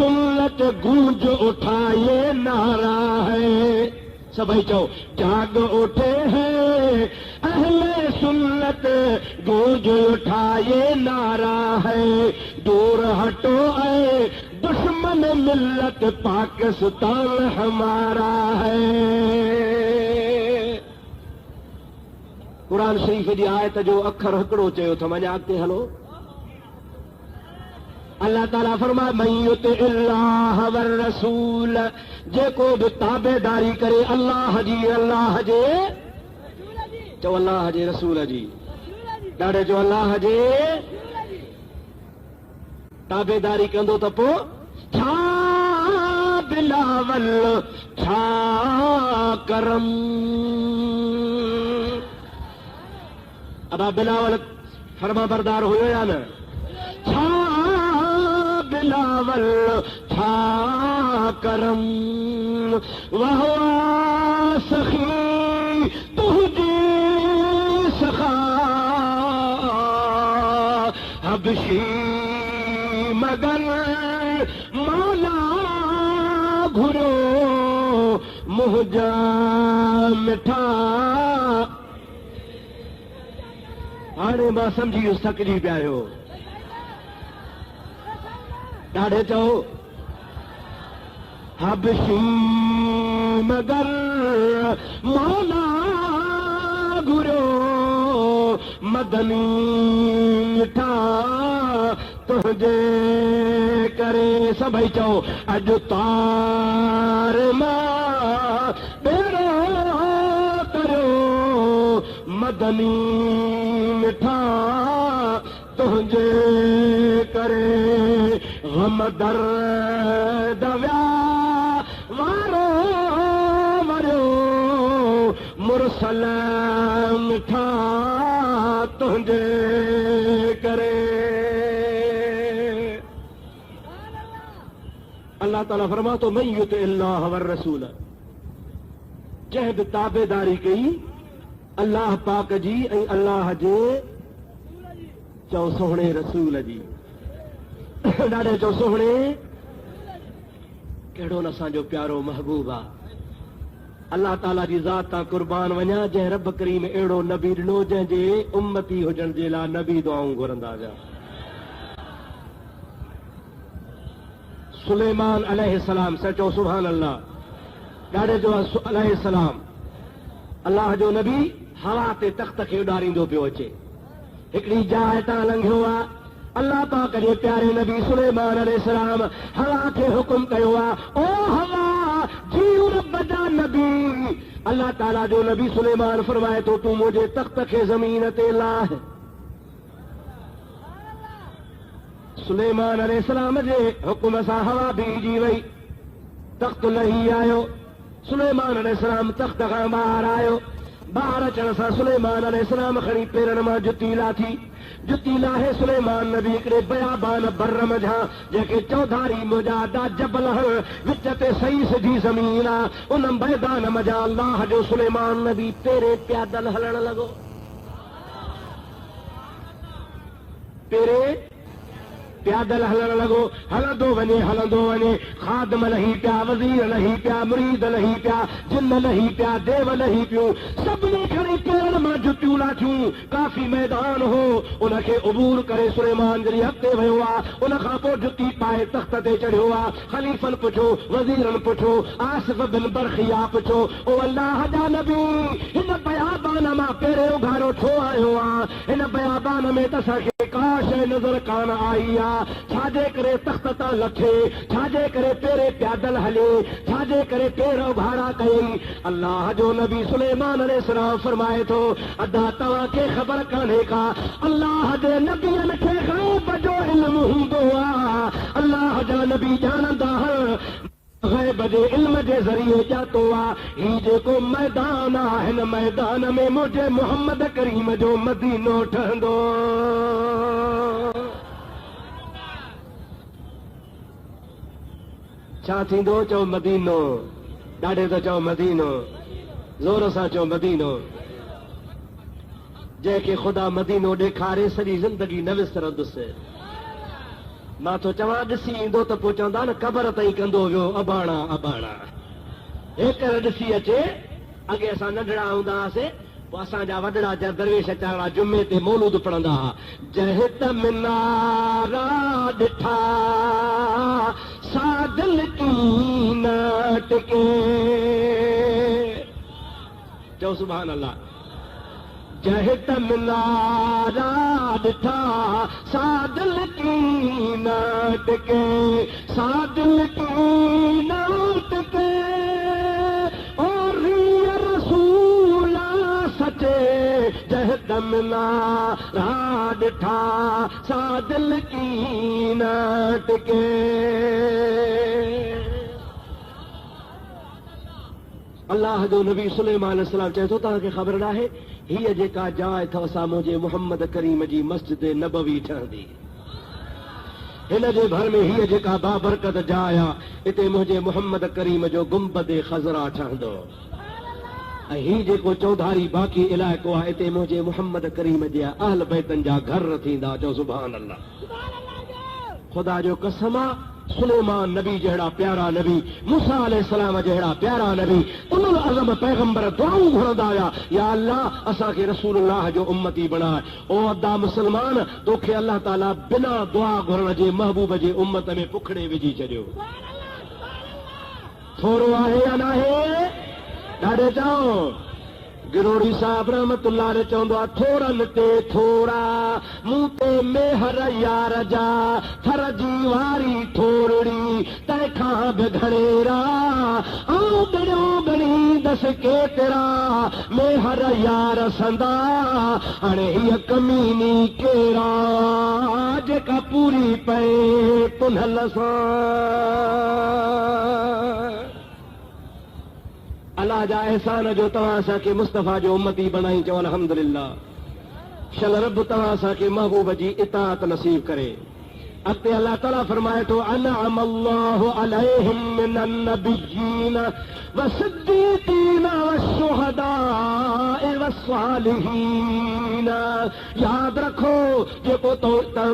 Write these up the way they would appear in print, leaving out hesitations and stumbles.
सुन्नत गूंज उठा ये नारा है। सभी चो जाग उठे हैं अहले सुन्नत गूंज उठा ये नारा है। दूर हटो ऐ दुश्मन मिल्लत पाकिस्तान हमारा है। कुरान शरीफ जी आयत जो अखर हिकिड़ो चयो त वञा अॻिते हलो। अल्लाह ताला फरमाए मन युतिइल्लाह वर रसूल, जेको बि ताबेदारी करे अल्लाह जी, अल्लाह जे चओ अल्लाह जे रसूल जी, ॾाढे चओ अल्लाह जे ताबेदारी कंदो त पोइ छा बिलावल छा करम। अबा बिलावल फरमा बरदार हुयो या न? छा बिलावल छा करम वह सखी तुझी सखा हबशी मगर मौला घुरो मुझा मिठा। हाणे मां समझी वियुसि थकिजी पिया आहियो। ॾाढे चओ हबशी मगर मौला घुरो मदनी मिठा तुझे करे। सभई चओ अॼु तार मां बेड़ो करियो मदनी मिठा तुझे करे। गम दर्द व्या वारो वरियो मुरसल मिठा तुझे करे। अल्लाह ताला फरमा तो मन युतिइल्लाह वर रसूल, जंहिं बि ताबेदारी कई अल्लाह पाक जी ऐं अल्लाह जे चओ सोहणे रसूल जी। ॾाढे चओ सोहणे कहिड़ो न असांजो प्यारो महबूब आहे। अल्लाह ताला जी ज़ात तां कुर्बान वञा जंहिं रब करीम अहिड़ो नबी ॾिनो जंहिंजे उम्मती हुजण जे लाइ नबी दुआऊं घुरंदा विया। सुलेमान अलैहिस्सलाम से चओ सुभान अल्लाह। ॾाढे चओ अलैहिस्सलाम अल्लाह जो नबी हवा ते तख़्त खे उॾारींदो पियो अचे। हिकिड़ी जाइ तां लंघियो आहे, अल्लाह पाक जे प्यारे नबी सुलेमान अलैहिस्सलाम हवा खे हुकुम कयो आहे, ओ हवा जीउ रब जा नबी। अल्लाह ताला जो नबी सुलेमान फरमाए थो तूं मुंहिंजे तख़्त खे ज़मीन ते लाह। सुलेमान अलैहिस्सलाम जे हुकुम सां हवा बीहजी वई, तख़्त लही आयो। सुलेमान अलैहिस्सलाम तख़्त खां ॿाहिरि आयो। ॿाहिरि अचण सां सुलेमान अलैहिस्सलाम खणी पेरनि मां जुती लाथी। जुती लाहे सुलेमान नबी हिकिड़े बयाबान बर मझां जेके चौधारी मुजादा जबल विच ते सही सिधी ज़मीन आहे, उन मैदान मझां अल्लाह जो सुलेमान नबी पेरे पैदल हलण लॻो। पेरे पैदल हलण लॻो। हलंदो वञे, खादम लही पिया, वज़ीर लही पिया, मुरीद लही पिया, जिन लही पिया, देव लही पियूं, सभिनी खणी पेरनि मां जुतियूं लाथियूं। काफ़ी मैदान हो, उनखे उबूर करे सुलेमान जॾहिं अॻिते वियो आहे, उन खां पोइ जुती पाए तख़्त ते चढ़ियो आहे। ख़लीफ़नि पुछो, वज़ीरनि पुछो, आसिफ़ बिन बरखिया पुछो, ओ अल्लाह जा नबी हिन बयाबान मां पहिरियों उघाड़ो छो आयो आहे? हिन बयाबान में त असांखे का शइ नज़र कान आई आहे। छाजे करे तख़्त तां लथे, छाजे करे पेरे पैदल हले, छाजे करे पेर उघाड़ा कयई। अल्लाह जो नबी सुलेमान अलैहिस्सलाम फरमाए थो अदा तव्हांखे ख़बर कान्हे का अल्लाह जे नबियनि खे ग़ैब जो इल्मु हूंदो आहे। अल्लाह जा नबी ॼाणंदा ग़ैब जे इल्म जे ज़रिए ॼातो आहे ही जेको मैदान आहे, हिन मैदान में मुंहिंजे मोहम्मद करीम जो मदीनो ठहंदो। छा थींदो? चओ मदीनो। ॾाढे त चओ मदीनो, ज़ोर सां चओ मदीनो। जंहिंखे ख़ुदा मदीनो ॾेखारे सॼी ज़िंदगी न विसरंदुसि। मां तो चवां ॾिसी ईंदो त पोइ चवंदा न क़बर ताईं कंदो वियो अबाणा अबाणा। हेकर ॾिसी अचे। अॻे असां नंढड़ा हूंदा हुआसीं पोइ असांजा वॾड़ा दरवेश चारा जुमे ते मौलूद पढ़ंदा हुआ। जंहिं त मिनारा ॾिठा सादिल की न टिके। चओ सुभान अल्लाह। जंहिं त मिनारा ॾिठा सादिल की न टिके सादिल की न टिके और रसूल सचे। जंहिं त मिनारा ॾिठा सादिल की न टिके। अल्लाह जो नबी सुलेमान अलैहिस्सलाम चए थो तव्हांखे ख़बर न आहे हीअ जेका जाइ अथव सा मुंहिंजे मुहम्मद करीम जी मस्जिद नबवी ठहंदी। हिन जे भर में हीअ जेका बाबरकत जाइ आहे हिते मुंहिंजे मुहम्मद करीम जो गुंबद ख़ज़रा ठहंदो। ऐं हीउ जेको चौधारी बाक़ी इलाइक़ो आहे हिते मुंहिंजे मुहम्मद करीम जे अहल बैतनि जा घर थींदा। चओ सुभान अल्लाह। ख़ुदा जो कसम आहे सुलेमान नबी जहिड़ा प्यारा नबी मूसा अलैहिस्सलाम जहिड़ा प्यारा नबी उलुल अज़म पैगंबर दुआऊं घुरंदा हुआ या अल्लाह असांखे रसूलुल्लाह जो उम्मती बणाए। ओ अदा मुसलमान तोखे अल्लाह ताला बिना दुआ घुरण जे महबूब जे उम्मत में पुखड़े विझी छॾियो। थोरो आहे या नाहे? ॾाढे चओ। गिरोड़ी साहब रहमतुल्लाह अलैह चवंदो आहे थोरनि ते थोरा मूं ते मेहर यार जा थर जी वारी थोरड़ी तंहिंखां बि घणेरा ऐं ॿिड़ियो ॻणींदसि केतिरा मेहर यार संदा। हाणे हीअ कमीनी केरा जेका पूरी पए पुनल सां। अल्लाह जा एहसान जो तव्हां असांखे मुस्तफ़ा जो उम्मती बणाई। चओ अल्हम्दुलिल्लाह। शल रब तव्हां असांखे महबूब जी इताअत नसीब करे। अॻिते अल्लाह ताला फरमाए थो अनअम अल्लाहु अलैहिम मिनन नबिय्यीन वसिद्दीक़ीन वशुहदाए वस्सालिहीन। याद रखो जेको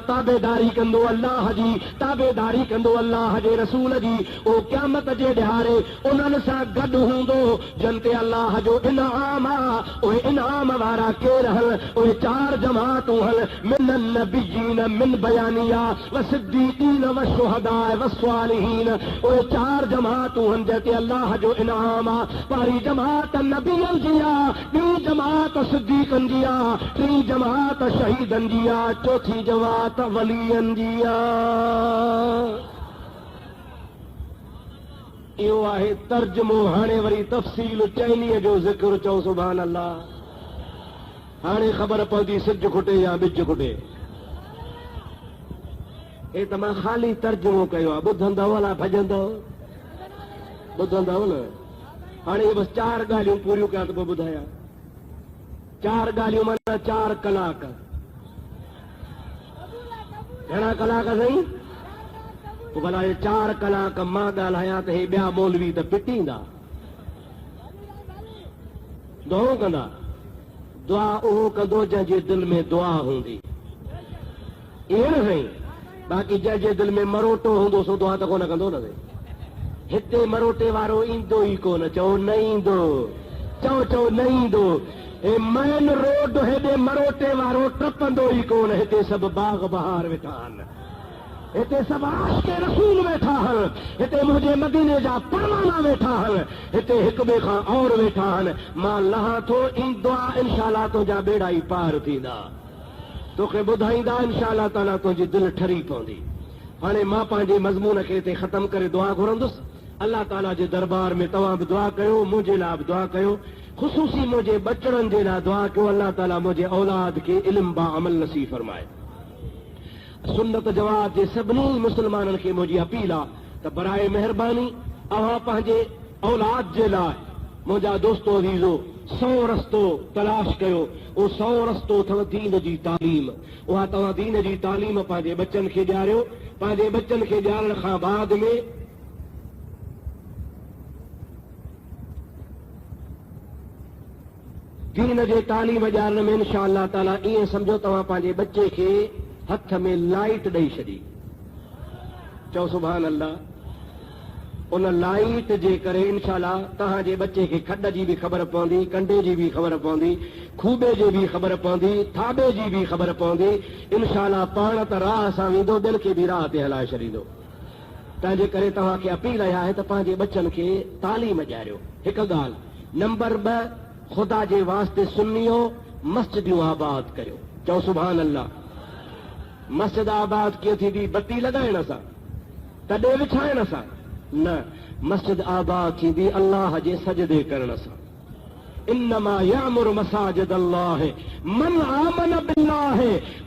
ताबेदारी कंदो अल्लाह जी ताबेदारी कंदो अल्लाह जे रसूल जी ओ क़यामत जे ॾियारे उन्हनि सां गॾु हूंदो जिन ते अल्लाह जो इनाम आहे। उहे इनाम वारा केर हल? उहे चार जमातूं हल। मिनन नबिय्यीन मिन बयानिया वसिद्दीक़ीन वशुहदाए वस्सालिहीन। उहे चार जमातूं हन जंहिं ते अल्लाह जो इनाम आहे। पहिरीं जमात नबियनि जी आहे, ॿी जमात सिद्दीक़नि जी आहे, टी जमात शहीदनि जी आहे, चौथी जमात वलियनि जी आहे। इहो आहे तर्जुमो। हाणे वरी तफ़सील चइनीअ जो ज़िक्र। चओ सुभान अल्लाह। हाणे ख़बर पवंदी सिज खुटे या बिज खुटे। हे त मां ख़ाली तर्जुमो कयो आहे। ॿुधंदव अलाए भॼंदव? ॿुधंदव न। हाणे बसि चार ॻाल्हियूं पूरियूं कयां त पोइ ॿुधायां। चार ॻाल्हियूं माना 4 कलाक। घणा कलाक साईं? पोइ भला हे 4 कलाक मां ॻाल्हायां त हे ॿिया मौलवी त पिटींदा। दुआ कंदा। दुआ उहो कंदो जंहिंजे दिलि में दुआ हूंदी। इहे न साईं। बाक़ी जंहिंजे दिलि में मरोटो हूंदो सो दुआ त कोन कंदो न। हिते मरोटे वारो ईंदो ई कोन। चओ न ईंदो। चओ न ईंदो। हे मेन रोड हेॾे मरोटे वारो टपंदो ई कोन। हिते सभु बाग बहार वेठा आहिनि। हिते सभु आशिक़े रसूल वेठा आहिनि। हिते मुंहिंजे मदीने जा परवाना वेठा आहिनि। हिते हिक ॿिए खां और वेठा आहिनि। मां लहां थो ईंदो आहे इंशाअल्लाह तुंहिंजा बेड़ा ई पार थींदा। तोखे ॿुधाईंदा इंशाअल्लाह ताला तुंहिंजी दिलि ठरी पवंदी। हाणे मां पंहिंजे मज़मून खे हिते ख़तम करे दुआ घुरंदुसि। अल्लाह ताला जे दरबार में तव्हां बि दुआ कयो, मुंहिंजे लाइ बि दुआ कयो, ख़ुसूसी मुंहिंजे बचड़नि जे लाइ दुआ कयो। अल्लाह ताला मुंहिंजे औलाद खे इल्म बा अमल नसीब फरमाए। सुन्नत जवाब जे सभिनी मुस्लमाननि खे मुंहिंजी अपील आहे त बराए महिरबानी अव्हां पंहिंजे औलाद जे लाइ मुंहिंजा दोस्तो अज़ीज़ो 100 रस्तो तलाश कयो। उहो 100 रस्तो अथव दीन जी तालीम। उहा तव्हां दीन जी तालीम पंहिंजे बच्चनि खे ॾियारियो। पंहिंजे बच्चनि खे ॾियारण खां बाद में दीन जे तालीम ॾियारण में इंशाअल्लाह ताला ईअं सम्झो तव्हां पंहिंजे बच्चे खे हथ में लाइट ॾेई छॾी। चओ सुभान अल्लाह। उन लाइट जे करे इंशाअल्लाह तव्हांजे बच्चे खे खॾ जी बि ख़बर पवंदी, कंडे जी बि ख़बर पवंदी, खूबे जी बि ख़बर पवंदी, थाबे जी बि ख़बर पवंदी। इंशाअल्लाह पाण त राह सां वेंदो, दिलि खे बि राह ते हलाए छॾींदो। तंहिंजे करे तव्हांखे अपील आहे त पंहिंजे बच्चनि खे तालीम ॾियारियो। हिकु ॻाल्हि। नंबर 2, ख़ुदा जे वास्ते सुन्नियो मस्जिदियूं आबाद करियो। चओ सुभान अल्लाह। मस्जिद आबाद कीअं थींदी? बत्ती लॻाइण सां, तॾहिं विछाइण सां न। मस्जिद आबाद थींदी अल्लाह जे सजदे करण सां। इन्नमा यामुर मसाजिद अल्लाह मन आमन बिल्लाह।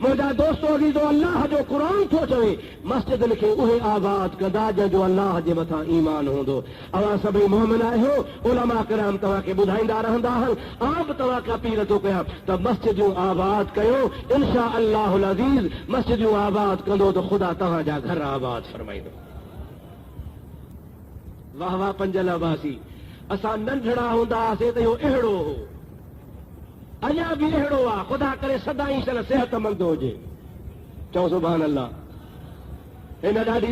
मुंहिंजा दोस्तो अज़ीज़ो, अल्लाह जो क़ुरान थो चवे मस्जिदनि खे उहे आबाद कंदा जंहिंजो अल्लाह जे मथां ईमान हूंदो। अवां सभई मोमिन आहियो, उलमा किराम तव्हांखे ॿुधाईंदा रहंदा आहिनि। आब तव्हांखे अपील थो कयां त मस्जिदियूं आबाद कयो। इंशा अल्लाहुल अज़ीज़ मस्जिदियूं आबाद कंदो त ख़ुदा तव्हांजा घर आबाद फरमाईंदो। वाह वाह पंजल अबासी। असां नंढड़ा हूंदा हुआसीं त इहो अहिड़ो हो, अञा बि अहिड़ो आहे। ख़ुदा करे सदाईं सिहतमंद हुजे। चओ सुभान अल्लाह। हिन ॾाढी